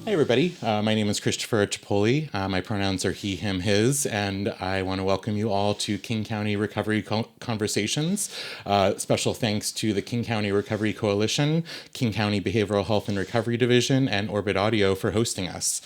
Hey everybody, my name is Christopher Archiopoli. My pronouns are he, him, his, and I want to welcome you all to King County Recovery Conversations. Special thanks to the King County Recovery Coalition, King County Behavioral Health and Recovery Division, and Orbit Audio for hosting us.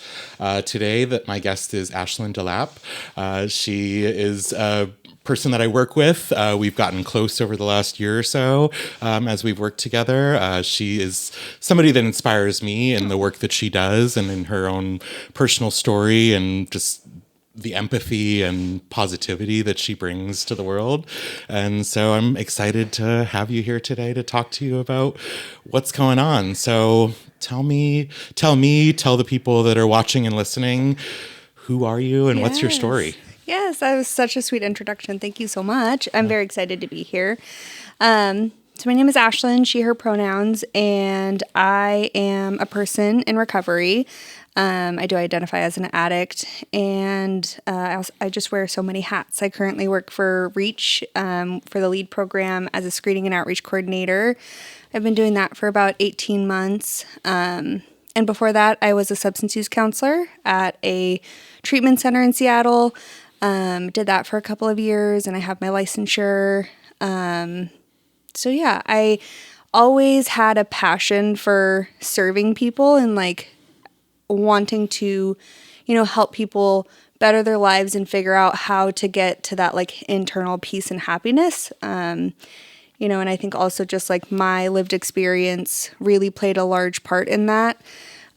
Today, my guest is Ashlyn Delap. She is a person that I work with. We've gotten close over the last year or so as we've worked together. She is somebody that inspires me in the work that she does and in her own personal story and just the empathy and positivity that she brings to the world. And so I'm excited to have you here today to talk to you about what's going on. So tell the people that are watching and listening, who are you and what's your story? Yes, that was such a sweet introduction. Thank you so much. I'm very excited to be here. So my name is Ashlyn, she, her pronouns, and I am a person in recovery. I do identify as an addict, and I just wear so many hats. I currently work for REACH for the LEAD program as a screening and outreach coordinator. I've been doing that for about 18 months. And before that, I was a substance use counselor at a treatment center in Seattle. Did that for a couple of years, and I have my licensure. So yeah, I always had a passion for serving people and like wanting to, help people better their lives and figure out how to get to that like internal peace and happiness. And I think also just like my lived experience really played a large part in that.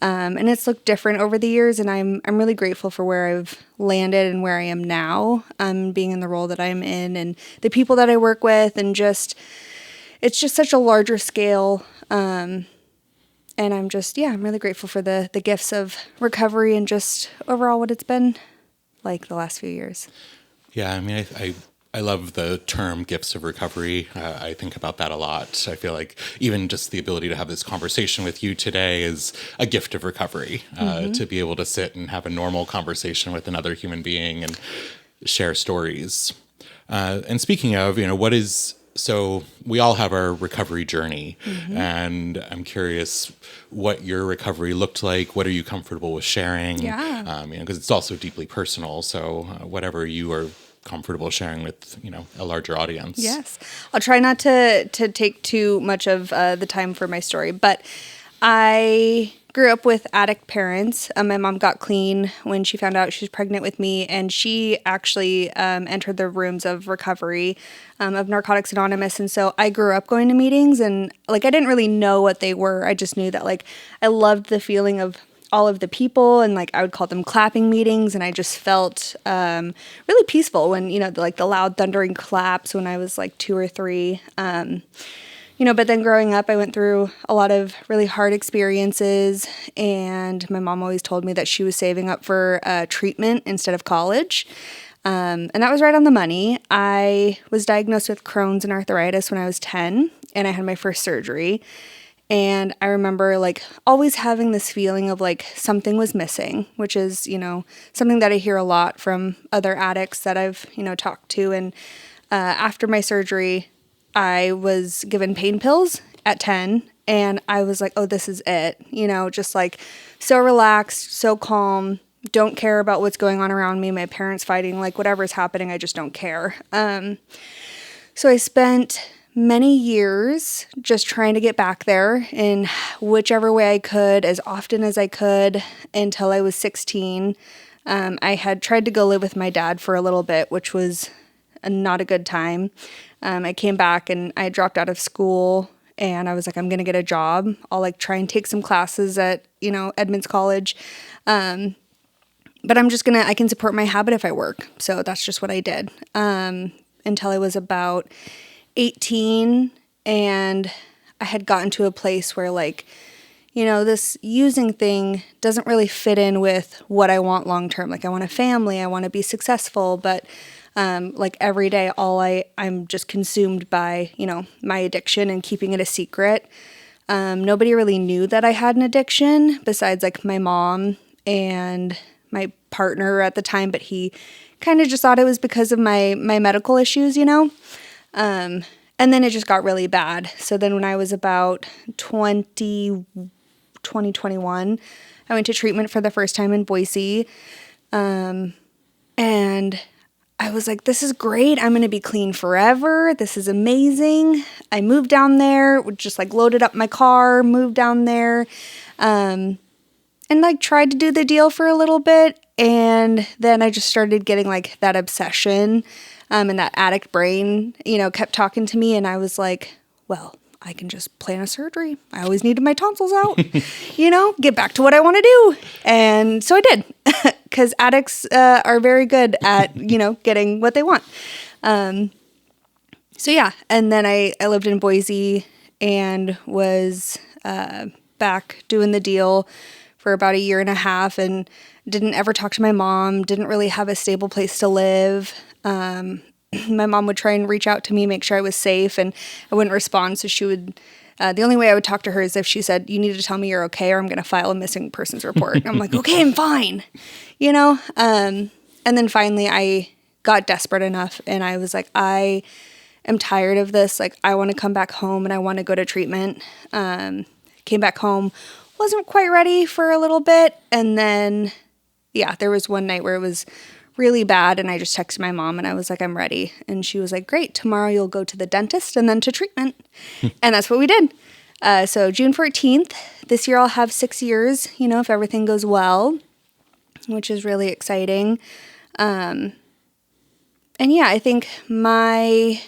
And it's looked different over the years, and I'm really grateful for where I've landed and where I am now, being in the role that I'm in, and the people that I work with, and it's just such a larger scale. And I'm really grateful for the gifts of recovery and just overall what it's been like the last few years. Yeah, I mean, I love the term gifts of recovery. I think about that a lot. I feel like even just the ability to have this conversation with you today is a gift of recovery, to be able to sit and have a normal conversation with another human being and share stories. And speaking of, so we all have our recovery journey, and I'm curious what your recovery looked like. What are you comfortable with sharing? Yeah. Because it's also deeply personal. So whatever you are comfortable sharing with, a larger audience. Yes. I'll try not to take too much of the time for my story, but I grew up with addict parents. My mom got clean when she found out she was pregnant with me, and she actually entered the rooms of recovery of Narcotics Anonymous. And so I grew up going to meetings, and like I didn't really know what they were. I just knew that like I loved the feeling of all of the people, and like I would call them clapping meetings, and I just felt really peaceful when the loud thundering claps when I was like 2 or 3. But then growing up, I went through a lot of really hard experiences, and my mom always told me that she was saving up for treatment instead of college. And that was right on the money. I was diagnosed with Crohn's and arthritis when I was 10, and I had my first surgery. And I remember like always having this feeling of like something was missing, which is, something that I hear a lot from other addicts that I've, talked to. And after my surgery, I was given pain pills at 10, and I was like, oh, this is it. Just like so relaxed, so calm, don't care about what's going on around me. My parents fighting, like whatever's happening, I just don't care. So I spent many years just trying to get back there in whichever way I could, as often as I could, until I was 16. I had tried to go live with my dad for a little bit, which was not a good time. I came back and I dropped out of school, and I was like, I'm going to get a job. I'll like try and take some classes at, Edmonds College. But I can support my habit if I work. So that's just what I did. Until I was about 18, and I had gotten to a place where like, this using thing doesn't really fit in with what I want long term. Like I want a family, I want to be successful, but like every day, I'm just consumed by, my addiction and keeping it a secret. Nobody really knew that I had an addiction besides like my mom and my partner at the time, but he kind of just thought it was because of my medical issues, And then it just got really bad. So then when I was about 21, 2021. I went to treatment for the first time in Boise. And I was like, this is great. I'm going to be clean forever. This is amazing. I moved down there, just like loaded up my car, moved down there, and like tried to do the deal for a little bit. And then I just started getting like that obsession, and that addict brain, kept talking to me. And I was like, well, I can just plan a surgery. I always needed my tonsils out, get back to what I want to do. And so I did, because addicts are very good at, getting what they want. So yeah, and then I lived in Boise and was back doing the deal for about a year and a half, and didn't ever talk to my mom, didn't really have a stable place to live. My mom would try and reach out to me, make sure I was safe, and I wouldn't respond. So she would, the only way I would talk to her is if she said, you need to tell me you're okay, or I'm going to file a missing persons report. And I'm like, okay, I'm fine, And then finally I got desperate enough, and I was like, I am tired of this. Like, I want to come back home and I want to go to treatment. Came back home, wasn't quite ready for a little bit. And then, yeah, there was one night where it was really bad, and I just texted my mom and I was like, I'm ready. And she was like, great, tomorrow you'll go to the dentist and then to treatment. And that's what we did. So June 14th, this year I'll have 6 years, if everything goes well, which is really exciting. And yeah, I think my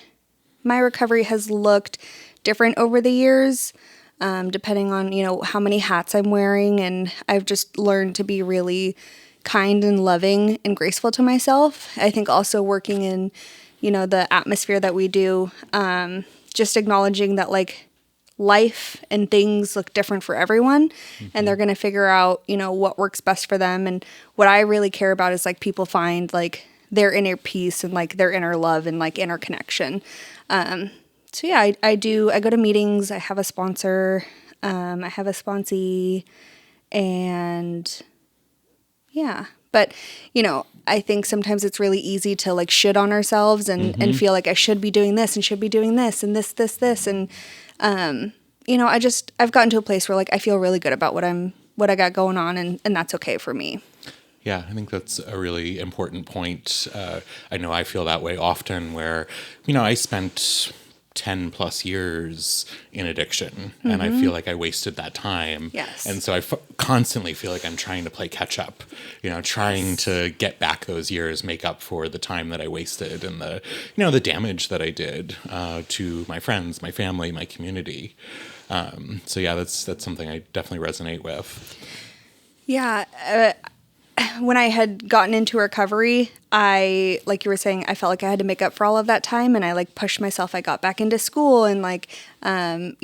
recovery has looked different over the years, depending on, how many hats I'm wearing. And I've just learned to be really kind and loving and graceful to myself. I think also working in, the atmosphere that we do, just acknowledging that like life and things look different for everyone, and they're going to figure out, what works best for them. And what I really care about is like people find like their inner peace and like their inner love and like inner connection. So yeah, I go to meetings. I have a sponsor. I have a sponsee, and yeah, but I think sometimes it's really easy to like shit on ourselves and feel like I should be doing this and should be doing this and this. And, I've gotten to a place where like, I feel really good about what I got going on, and that's okay for me. Yeah, I think that's a really important point. I know I feel that way often where, I spent 10 plus years in addiction, and I feel like I wasted that time. Yes. And so I constantly feel like I'm trying to play catch up, trying to get back those years, make up for the time that I wasted and the, the damage that I did to my friends, my family, my community. So yeah, that's something I definitely resonate with. Yeah. When I had gotten into recovery, I, like you were saying, I felt like I had to make up for all of that time, and I like pushed myself. I got back into school, and like, I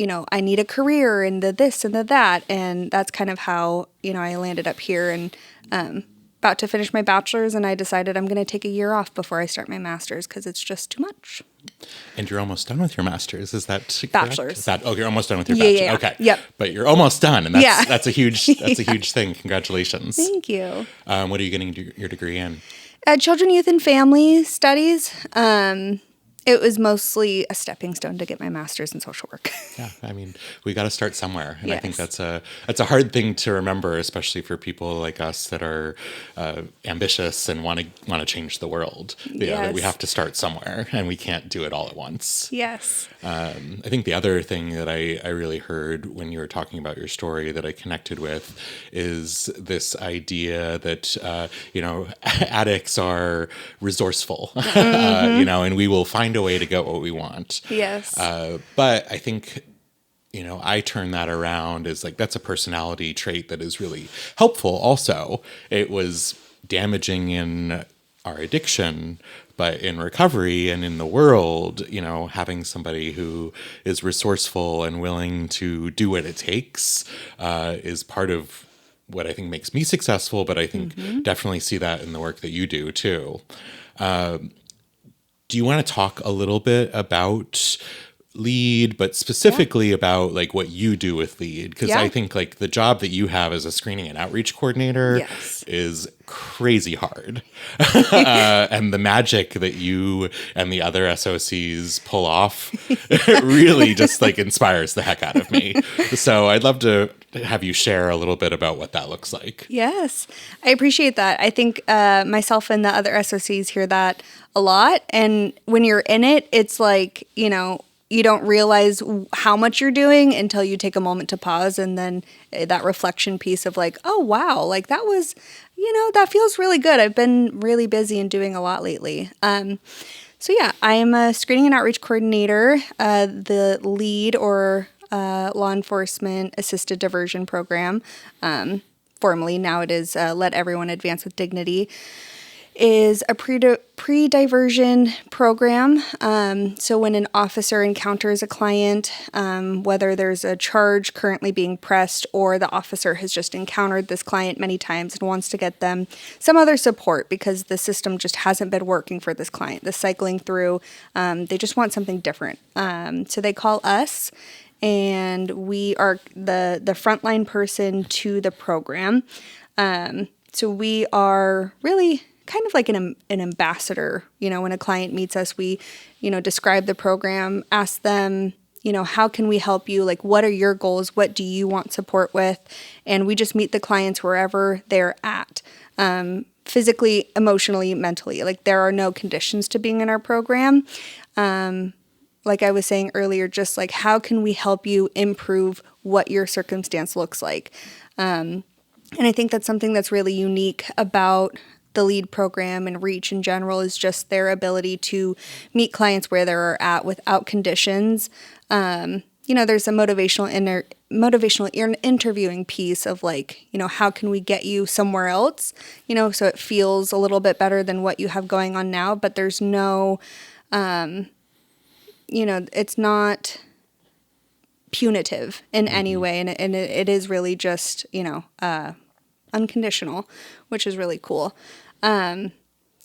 need a career and the this and the that. And that's kind of how, I landed up here, and about to finish my bachelor's, and I decided I'm going to take a year off before I start my master's because it's just too much. And you're almost done with your master's, is that correct? Bachelor's. You're almost done with your bachelor's. Yeah. Okay. Yep. But you're almost done, and that's a huge thing. Congratulations. Thank you. What are you getting your degree in? Children, youth, and family studies. It was mostly a stepping stone to get my master's in social work. Yeah, I mean, we got to start somewhere, and yes. I think that's a hard thing to remember, especially for people like us that are ambitious and want to change the world. Yes. That we have to start somewhere, and we can't do it all at once. Yes. I think the other thing that I really heard when you were talking about your story that I connected with is this idea that addicts are resourceful, and we will find a way to get what we want. Yes. But I think, I turn that around as like, that's a personality trait that is really helpful also. It was damaging in our addiction, but in recovery and in the world, having somebody who is resourceful and willing to do what it takes is part of what I think makes me successful, but I think definitely see that in the work that you do too. Do you want to talk a little bit about lead, but specifically about like what you do with lead, because Yeah. I think like the job that you have as a screening and outreach coordinator Yes. is crazy hard. And the magic that you and the other SOCs pull off really just like inspires the heck out of me. So I'd love to have you share a little bit about what that looks like. Yes, I appreciate that. I think myself and the other SOCs hear that a lot. And when you're in it, it's like, you don't realize how much you're doing until you take a moment to pause. And then that reflection piece of like, oh, wow, like that was, that feels really good. I've been really busy and doing a lot lately. So yeah, I am a screening and outreach coordinator, the lead or law enforcement assisted diversion program. Formerly, now it is Let Everyone Advance with Dignity, is a pre-diversion program. So when an officer encounters a client, whether there's a charge currently being pressed or the officer has just encountered this client many times and wants to get them some other support because the system just hasn't been working for this client, the cycling through, they just want something different. So they call us, and we are the frontline person to the program. So we are really kind of like an ambassador. When a client meets us, we, describe the program, ask them, how can we help you? Like, what are your goals? What do you want support with? And we just meet the clients wherever they're at, physically, emotionally, mentally. Like, there are no conditions to being in our program. Like I was saying earlier, just like, how can we help you improve what your circumstance looks like? And I think that's something that's really unique about the LEAD program and REACH in general, is just their ability to meet clients where they're at without conditions. There's a motivational interviewing piece of like, how can we get you somewhere else, so it feels a little bit better than what you have going on now, but there's no, it's not punitive in any way. And it is really just, unconditional, which is really cool.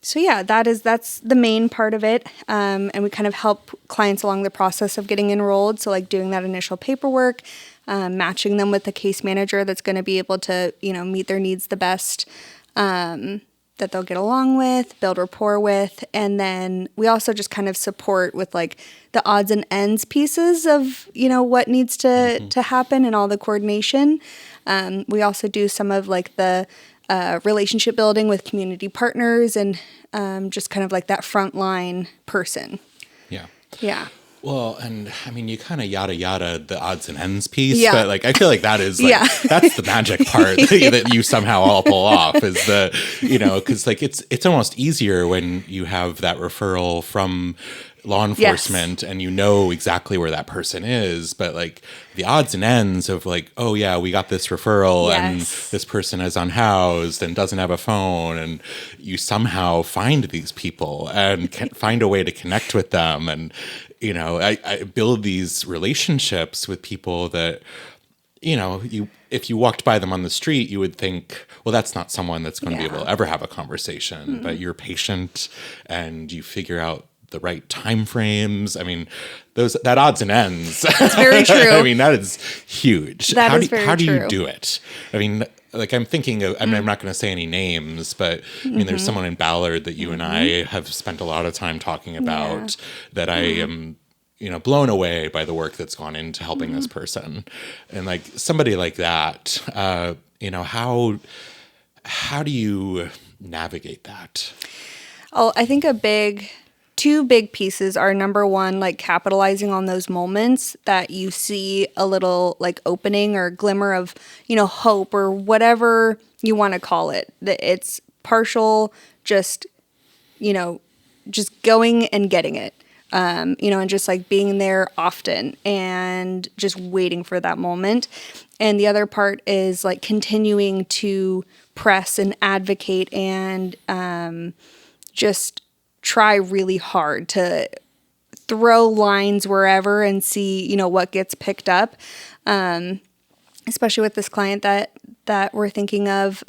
So yeah, that's the main part of it. And we kind of help clients along the process of getting enrolled. So like doing that initial paperwork, matching them with the case manager that's going to be able to, meet their needs the best, that they'll get along with, build rapport with. And then we also just kind of support with like the odds and ends pieces of, what needs to happen and all the coordination. We also do some of like the relationship building with community partners and just kind of like that frontline person. Yeah. Yeah. Well, and I mean, you kind of yada the odds and ends piece, Yeah. but like I feel like that is like that's the magic part that you somehow all pull off is the because like it's almost easier when you have that referral from law enforcement and exactly where that person is, but like the odds and ends of like, oh yeah, we got this referral and this person is unhoused and doesn't have a phone, and you somehow find these people and can find a way to connect with them, and I build these relationships with people that if you walked by them on the street, you would think, well, that's not someone that's going to be able to ever have a conversation, but you're patient and you figure out the right time frames. I mean, that odds and ends. That's very true. I mean, that is huge. How do true. you do it? I mean, like I'm thinking of, I'm not going to say any names, but I mean, there's someone in Ballard that you and I have spent a lot of time talking about that I am, blown away by the work that's gone into helping this person. And like somebody like that, how do you navigate that? Oh, I think two big pieces are, number one, like capitalizing on those moments that you see a little like opening or glimmer of, hope or whatever you want to call it. That it's partial, just going and getting it, and just like being there often and just waiting for that moment. And the other part is like continuing to press and advocate and just try really hard to throw lines wherever and see, what gets picked up. Especially with this client that we're thinking of,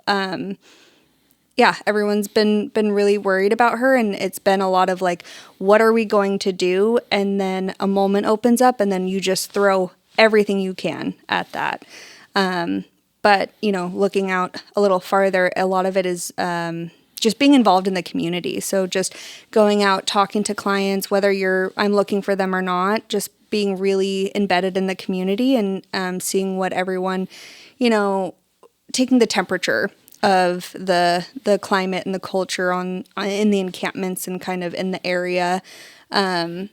yeah, everyone's been really worried about her, and it's been a lot of like, what are we going to do? And then a moment opens up, and then you just throw everything you can at that. But looking out a little farther, a lot of it is just being involved in the community. So just going out, talking to clients, whether I'm looking for them or not, just being really embedded in the community and seeing what everyone, taking the temperature of the climate and the culture in the encampments and kind of in the area. And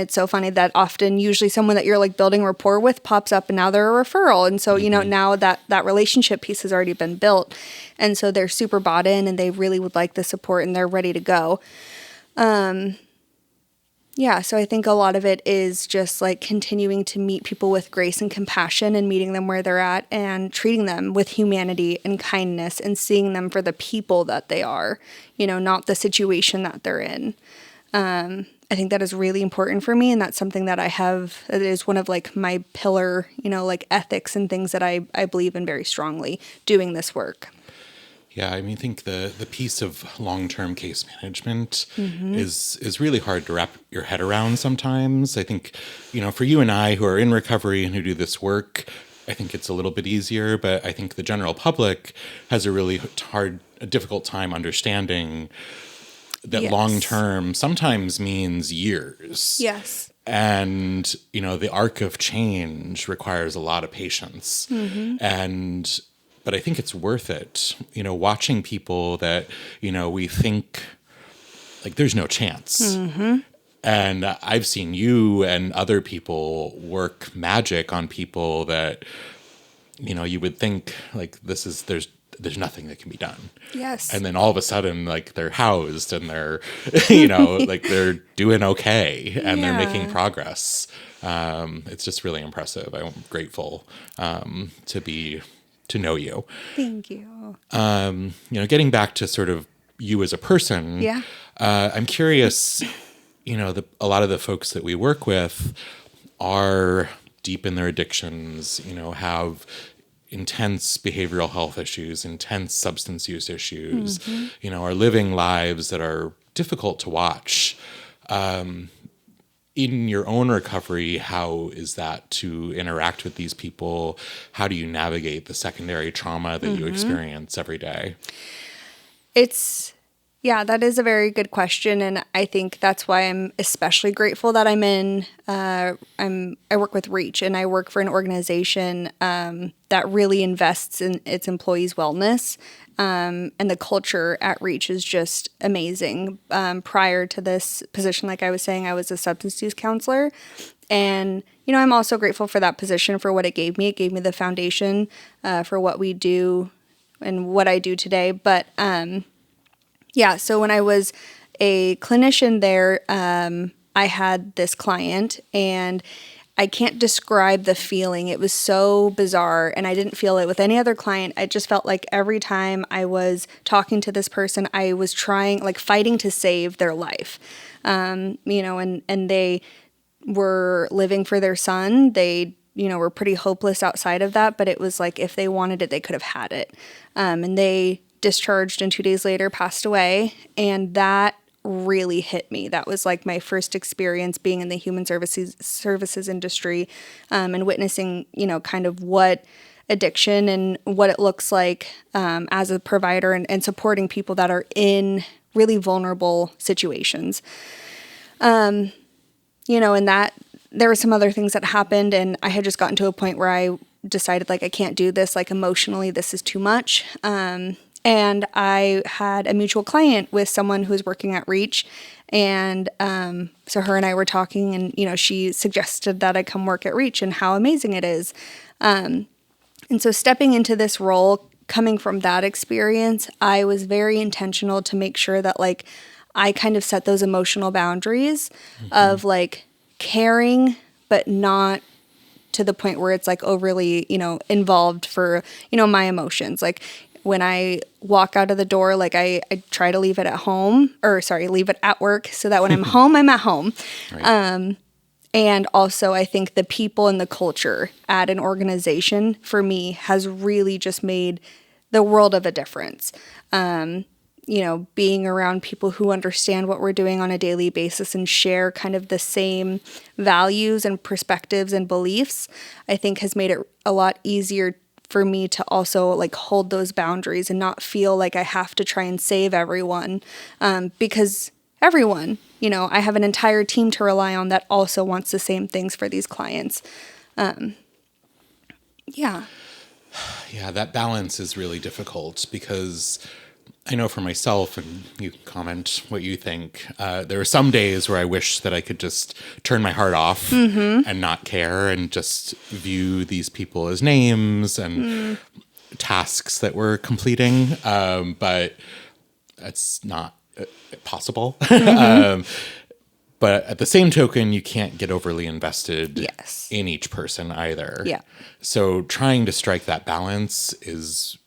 it's so funny that often usually someone that you're like building rapport with pops up and now they're a referral. And so, now that relationship piece has already been built. And so they're super bought in and they really would like the support and they're ready to go. Yeah, so I think a lot of it is just like continuing to meet people with grace and compassion and meeting them where they're at and treating them with humanity and kindness and seeing them for the people that they are, not the situation that they're in. I think that is really important for me, and that's something that it is one of like my pillar, like ethics and things that I believe in very strongly doing this work. Yeah, I think the piece of long-term case management is really hard to wrap your head around sometimes. I think, for you and I who are in recovery and who do this work, I think it's a little bit easier, but I think the general public has a really difficult time understanding that long-term sometimes means years. Yes. And, the arc of change requires a lot of patience. But I think it's worth it, watching people that, we think like there's no chance. And I've seen you and other people work magic on people that, you would think like there's nothing that can be done. Yes. And then all of a sudden, like they're housed and they're, like they're doing okay and they're making progress. It's just really impressive. I'm grateful to know you. Thank you. Getting back to sort of you as a person. Yeah. I'm curious, a lot of the folks that we work with are deep in their addictions, have intense behavioral health issues, intense substance use issues, are living lives that are difficult to watch. In your own recovery, how is that to interact with these people? How do you navigate the secondary trauma that you experience every day? That is a very good question. And I think that's why I'm especially grateful that I work with Reach, and I work for an organization that really invests in its employees' wellness. And the culture at Reach is just amazing. Prior to this position, like I was saying, I was a substance use counselor. And, I'm also grateful for that position, for what it gave me. It gave me the foundation for what we do and what I do today. But so when I was a clinician there, I had this client, and I can't describe the feeling. It was so bizarre, and I didn't feel it with any other client. I just felt like every time I was talking to this person, I was fighting to save their life. And they were living for their son. They, were pretty hopeless outside of that, but it was like if they wanted it, they could have had it. And they discharged, and 2 days later passed away, and that really hit me. That was like my first experience being in the human services industry, and witnessing, kind of what addiction and what it looks like as a provider, and supporting people that are in really vulnerable situations. And that there were some other things that happened, and I had just gotten to a point where I decided like I can't do this, like emotionally this is too much. And I had a mutual client with someone who was working at Reach. And so her and I were talking, and, she suggested that I come work at Reach and how amazing it is. And so stepping into this role, coming from that experience, I was very intentional to make sure that like I kind of set those emotional boundaries of like caring, but not to the point where it's like overly, involved for, my emotions. Like, when I walk out of the door, like I try to leave it leave it at work, so that when I'm home, I'm at home. Right. And also I think the people and the culture at an organization for me has really just made the world of a difference. Being around people who understand what we're doing on a daily basis and share kind of the same values and perspectives and beliefs, I think has made it a lot easier for me to also like hold those boundaries and not feel like I have to try and save everyone, because everyone, I have an entire team to rely on that also wants the same things for these clients. Yeah, that balance is really difficult because I know for myself, and you comment what you think, there are some days where I wish that I could just turn my heart off and not care and just view these people as names and tasks that we're completing. But that's not possible. But at the same token, you can't get overly invested in each person either. Yeah. So trying to strike that balance is...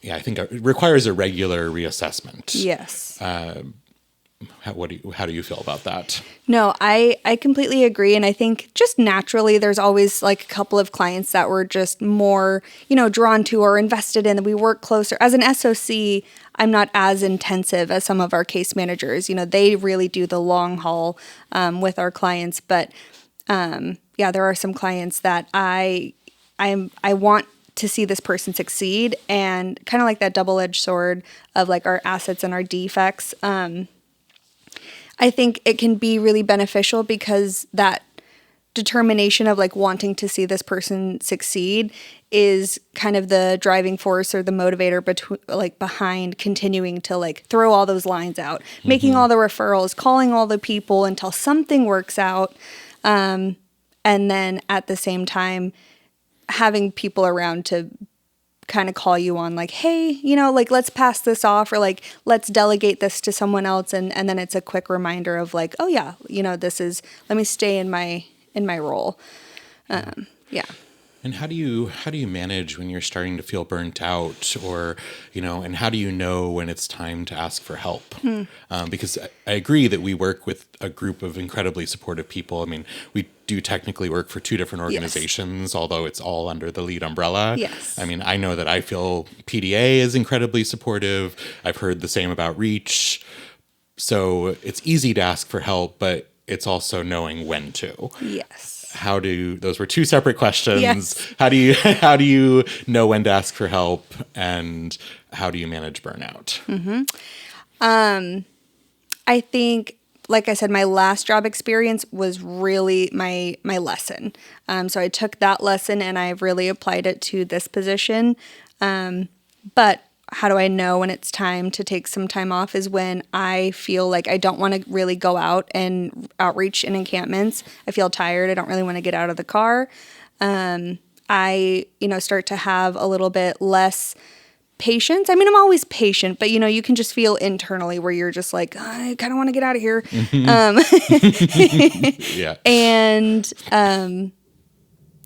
I think it requires a regular reassessment. Yes. How do you feel about that? No, I completely agree. And I think just naturally, there's always like a couple of clients that we're just more, drawn to or invested in, that we work closer. As an SOC, I'm not as intensive as some of our case managers. They really do the long haul with our clients. But there are some clients that I want to see this person succeed, and kind of like that double-edged sword of like our assets and our defects. I think it can be really beneficial because that determination of like wanting to see this person succeed is kind of the driving force or the motivator behind continuing to like throw all those lines out, making all the referrals, calling all the people until something works out. And then at the same time, having people around to kind of call you on like, hey, like let's pass this off, or like let's delegate this to someone else, and then it's a quick reminder of like, oh yeah, let me stay in my role. Yeah. And how do you manage when you're starting to feel burnt out, or and how do you know when it's time to ask for help? Because I agree that we work with a group of incredibly supportive people. I mean, we do technically work for two different organizations, although it's all under the LEAD umbrella. Yes. I mean, I know that I feel PDA is incredibly supportive. I've heard the same about Reach. So it's easy to ask for help, but it's also knowing when to. Yes. Those were two separate questions. Yes. How do you know when to ask for help, and how do you manage burnout? I think, like I said, my last job experience was really my lesson. So I took that lesson and I've really applied it to this position. But how do I know when it's time to take some time off is when I feel like I don't want to really go out and outreach in encampments. I feel tired. I don't really want to get out of the car. I start to have a little bit less patience. I mean, I'm always patient, but you can just feel internally where you're just like, I kind of want to get out of here. Yeah.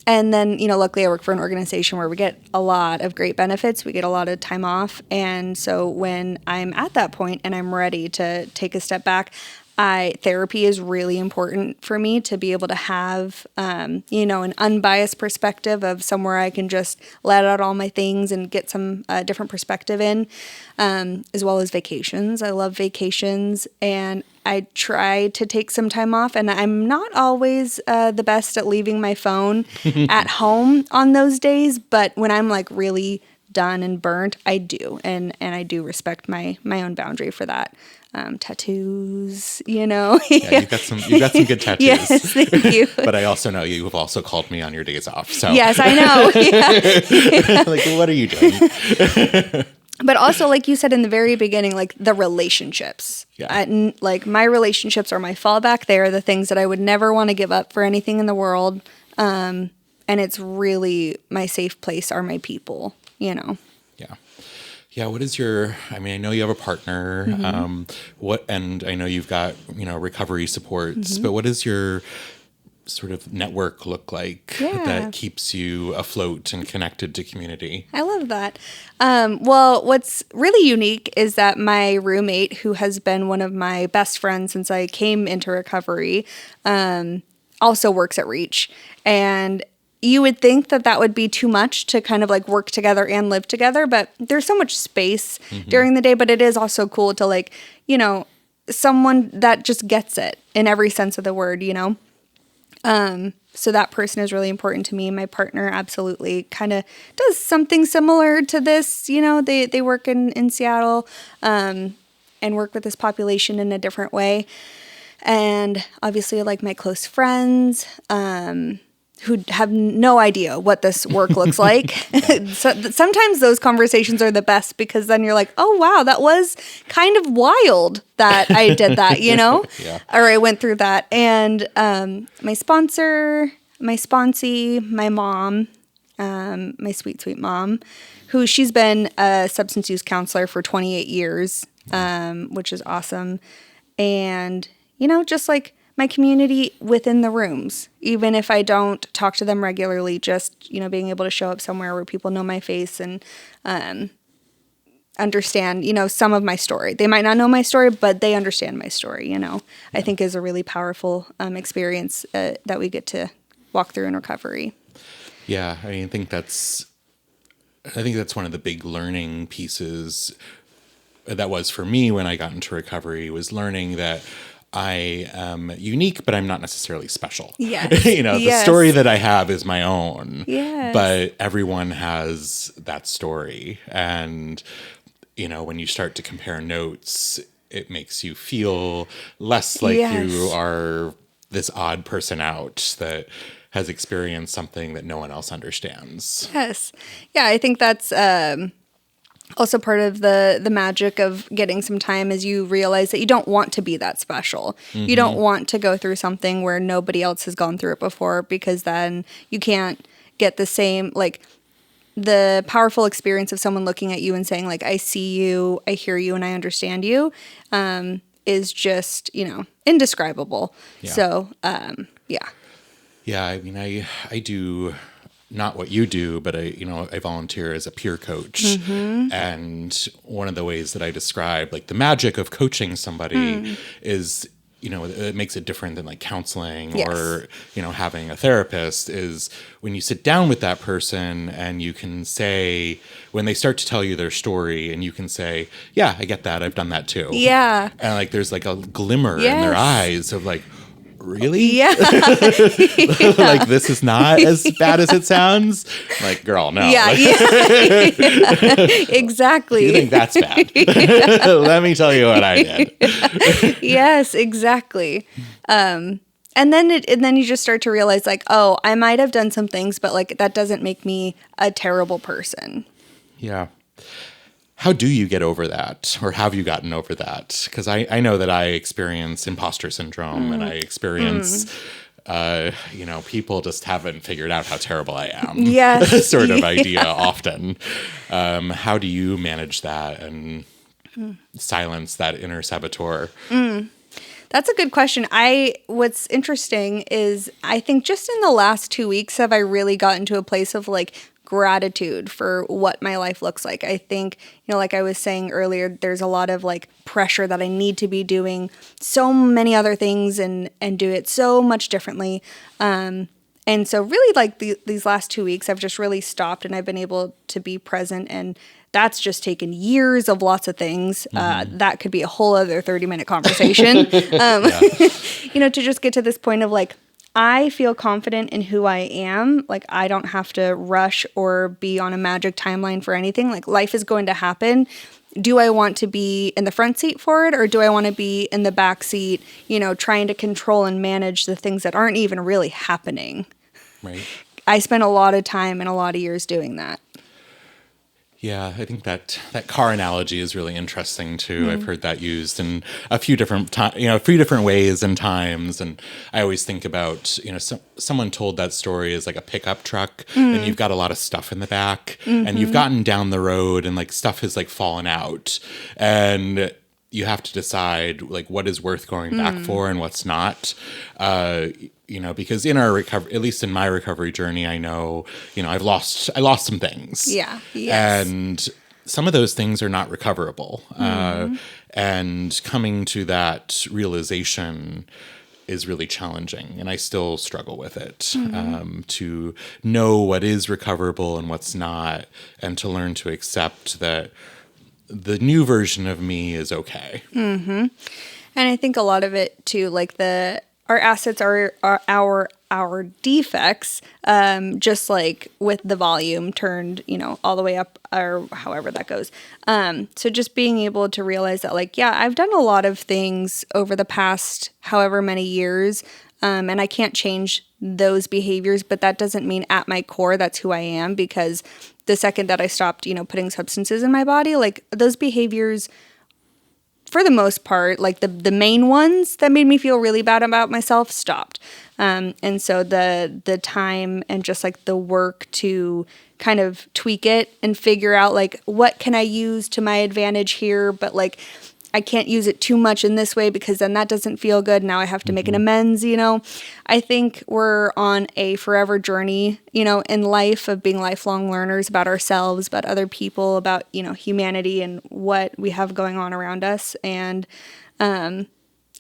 And then, luckily I work for an organization where we get a lot of great benefits. We get a lot of time off. And so when I'm at that point and I'm ready to take a step back, therapy is really important for me to be able to have, an unbiased perspective of somewhere I can just let out all my things and get some different perspective in, as well as vacations. I love vacations, and I try to take some time off, and I'm not always the best at leaving my phone at home on those days, but when I'm like really done and burnt, I do, and I do respect my own boundary for that. Tattoos, Yeah, you've got some good tattoos. Yes, thank you. But I also know you have also called me on your days off. So yes, I know. Yeah. Like, what are you doing? But also, like you said in the very beginning, like the relationships. Yeah. Like my relationships are my fallback. They are the things that I would never want to give up for anything in the world. And it's really my safe place are my people, Yeah. Yeah. What is I know you have a partner, and I know you've got, recovery supports, but what does your sort of network look like that keeps you afloat and connected to community? I love that. Well, what's really unique is that my roommate, who has been one of my best friends since I came into recovery, also works at Reach. And you would think that that would be too much to kind of like work together and live together, but there's so much space during the day. But it is also cool to like, someone that just gets it in every sense of the word, So that person is really important to me. My partner absolutely kind of does something similar to this. They work in Seattle and work with this population in a different way. And obviously, like my close friends, who have no idea what this work looks like. So sometimes those conversations are the best because then you're like, oh, wow, that was kind of wild that I did that, Yeah. Or I went through that. And my sponsor, my sponsee, my mom, my sweet, sweet mom, who she's been a substance use counselor for 28 years, which is awesome. And, just like my community within the rooms, even if I don't talk to them regularly, just, being able to show up somewhere where people know my face and understand, some of my story. They might not know my story, but they understand my story, I think is a really powerful experience that we get to walk through in recovery. Yeah, I think that's one of the big learning pieces that was for me when I got into recovery, was learning that I am unique, but I'm not necessarily special. Yes. The story that I have is my own. Yes. But everyone has that story. And, when you start to compare notes, it makes you feel less like you are this odd person out that has experienced something that no one else understands. Yes. Yeah, I think that's also part of the magic of getting some time is you realize that you don't want to be that special. You don't want to go through something where nobody else has gone through it before, because then you can't get the same, like, the powerful experience of someone looking at you and saying, like, I see you, I hear you, and I understand you, is just, indescribable. Yeah. So, yeah. Yeah, I do not what you do, but I volunteer as a peer coach. And one of the ways that I describe like the magic of coaching somebody is, it makes it different than like counseling or, having a therapist, is when you sit down with that person and you can say, when they start to tell you their story and you can say, yeah, I get that. I've done that too. Yeah. And like, there's like a glimmer in their eyes of like, really? Yeah. Like, this is not as bad as it sounds? Like, girl, no. Yeah, like, exactly. You think that's bad? Let me tell you what I did. Yes, exactly. And then you just start to realize, like, oh, I might have done some things, but like that doesn't make me a terrible person. Yeah. How do you get over that? Or have you gotten over that? Because I know that I experience imposter syndrome and I experience, people just haven't figured out how terrible I am. Yes. Sort of idea often. How do you manage that and silence that inner saboteur? That's a good question. What's interesting is I think just in the last 2 weeks have I really gotten to a place of like gratitude for what my life looks like. I think, like I was saying earlier, there's a lot of like pressure that I need to be doing so many other things and do it so much differently. And so really like these last 2 weeks, I've just really stopped and I've been able to be present, and that's just taken years of lots of things. That could be a whole other 30-minute conversation. To just get to this point of like, I feel confident in who I am. Like, I don't have to rush or be on a magic timeline for anything. Like, life is going to happen. Do I want to be in the front seat for it, or do I want to be in the back seat, trying to control and manage the things that aren't even really happening? Right. I spent a lot of time and a lot of years doing that. Yeah, I think that car analogy is really interesting too. I've heard that used in a few different ways and times. And I always think about, someone told that story as like a pickup truck, and you've got a lot of stuff in the back, and you've gotten down the road, and like stuff has like fallen out, and you have to decide like what is worth going back for and what's not. Because in our recovery, at least in my recovery journey, I know, I lost some things. Yeah. Yes. And some of those things are not recoverable. And coming to that realization is really challenging, and I still struggle with it. To know what is recoverable and what's not, and to learn to accept that the new version of me is okay. And I think a lot of it too, like our assets are our defects, just like with the volume turned, all the way up, or however that goes. So just being able to realize that, like, yeah, I've done a lot of things over the past however many years, and I can't change those behaviors, but that doesn't mean at my core that's who I am, because the second that I stopped, putting substances in my body, like those behaviors, for the most part, like the main ones that made me feel really bad about myself, stopped. And so the time and just like the work to kind of tweak it and figure out like, what can I use to my advantage here? But like, I can't use it too much in this way because then that doesn't feel good. Now I have to make an amends, I think we're on a forever journey, in life, of being lifelong learners about ourselves, about other people, about, humanity and what we have going on around us. And I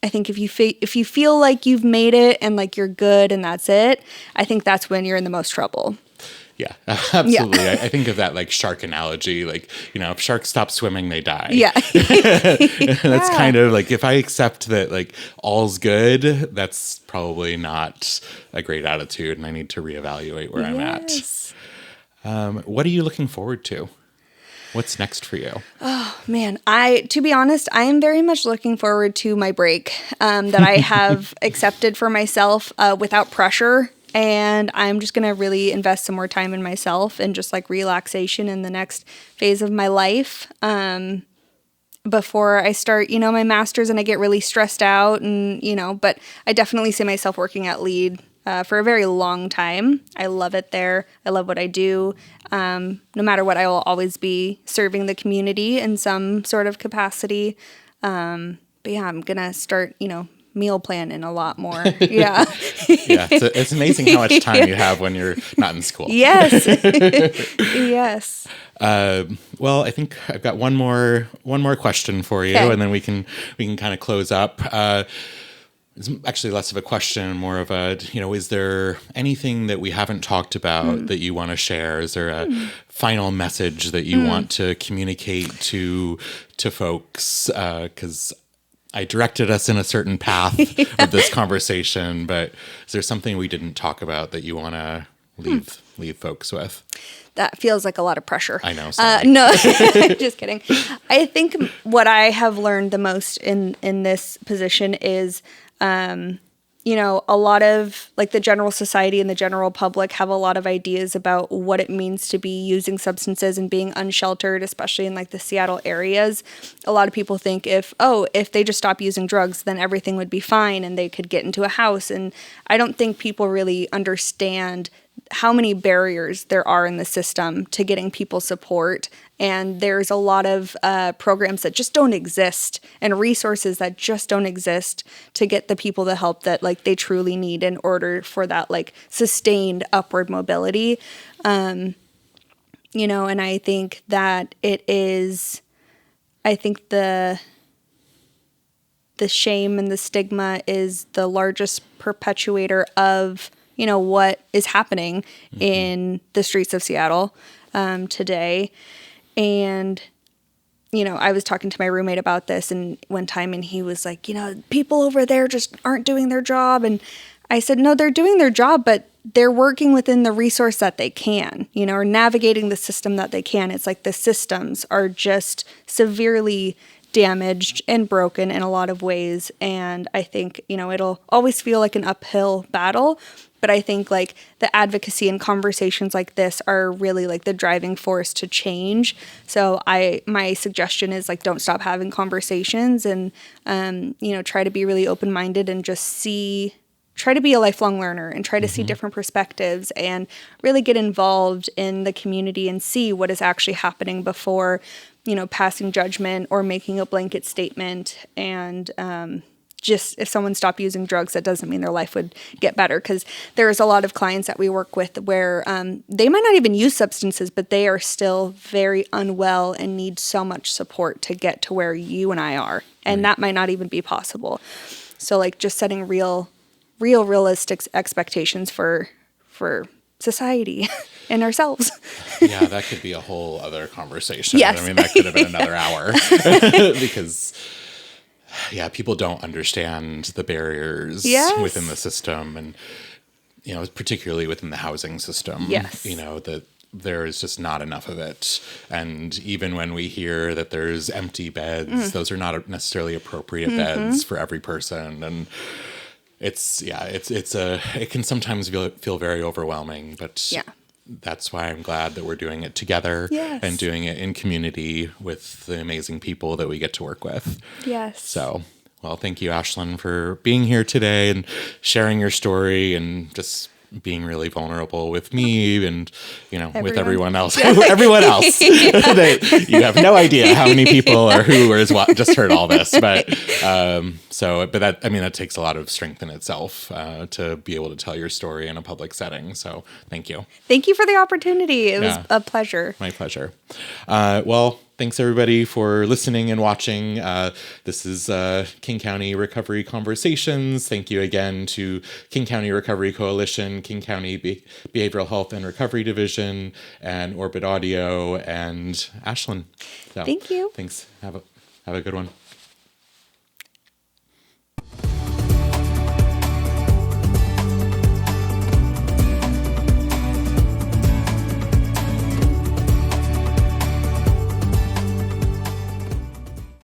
think if you feel like you've made it and like you're good and that's it, I think that's when you're in the most trouble. Yeah, absolutely. Yeah. I think of that like shark analogy, like, if sharks stop swimming, they die. Yeah. That's kind of like, if I accept that like all's good, that's probably not a great attitude, and I need to reevaluate where I'm at. What are you looking forward to? What's next for you? Oh man, to be honest, I am very much looking forward to my break that I have accepted for myself without pressure. And I'm just going to really invest some more time in myself and just like relaxation in the next phase of my life, before I start, my master's and I get really stressed out and, but I definitely see myself working at LEAD for a very long time. I love it there. I love what I do. No matter what, I will always be serving the community in some sort of capacity. But yeah, I'm going to start, meal planning a lot more. Yeah. Yeah. It's amazing how much time you have when you're not in school. Yes. Yes. Well, I think I've got one more question for you, Okay. and then we can kind of close up. It's actually less of a question, more of a, is there anything that we haven't talked about that you want to share? Is there a final message that you want to communicate to folks? 'Cause I directed us in a certain path of this conversation, but is there something we didn't talk about that you want to leave folks with? That feels like a lot of pressure. I know. Sorry. No, just kidding. I think what I have learned the most in this position is, a lot of like the general society and the general public have a lot of ideas about what it means to be using substances and being unsheltered, especially in like the Seattle areas. A lot of people think if they just stop using drugs, then everything would be fine and they could get into a house. And I don't think people really understand how many barriers there are in the system to getting people support. And there's a lot of programs that just don't exist and resources that just don't exist to get the people the help that like they truly need in order for that like sustained upward mobility. And I think that the shame and the stigma is the largest perpetuator of what is happening in the streets of Seattle today. And, I was talking to my roommate about this and one time and he was like, people over there just aren't doing their job. And I said, no, they're doing their job, but they're working within the resource that they can, or navigating the system that they can. It's like the systems are just severely damaged and broken in a lot of ways. And I think, it'll always feel like an uphill battle. But I think like the advocacy and conversations like this are really like the driving force to change. So my suggestion is like, don't stop having conversations and, try to be really open-minded and just try to be a lifelong learner and try to see different perspectives and really get involved in the community and see what is actually happening before, passing judgment or making a blanket statement. And, just if someone stopped using drugs, that doesn't mean their life would get better, because there's a lot of clients that we work with where they might not even use substances, but they are still very unwell and need so much support to get to where you and I are. And that might not even be possible. So like just setting real realistic expectations for society and ourselves. Yeah, that could be a whole other conversation. Yes. I mean, that could have been another hour because, yeah, people don't understand the barriers Yes. within the system, and, you know, particularly within the housing system. Yes. You know, that there is just not enough of it. And even when we hear that there's empty beds, those are not necessarily appropriate beds for every person. And it can sometimes feel very overwhelming, but Yeah. that's why I'm glad that we're doing it together Yes. and doing it in community with the amazing people that we get to work with. Yes. So, well, thank you, Ashlyn, for being here today and sharing your story and just being really vulnerable with me and, you know, with everyone else. Everyone else. You have no idea how many people or who or is what just heard all this. But that takes a lot of strength in itself to be able to tell your story in a public setting. So thank you. Thank you for the opportunity. It was a pleasure. My pleasure. Well, thanks everybody for listening and watching. This is King County Recovery Conversations. Thank you again to King County Recovery Coalition, King County Behavioral Health and Recovery Division, and Orbit Audio, and Ashlyn. So, Thank you. Thanks. Have a good one.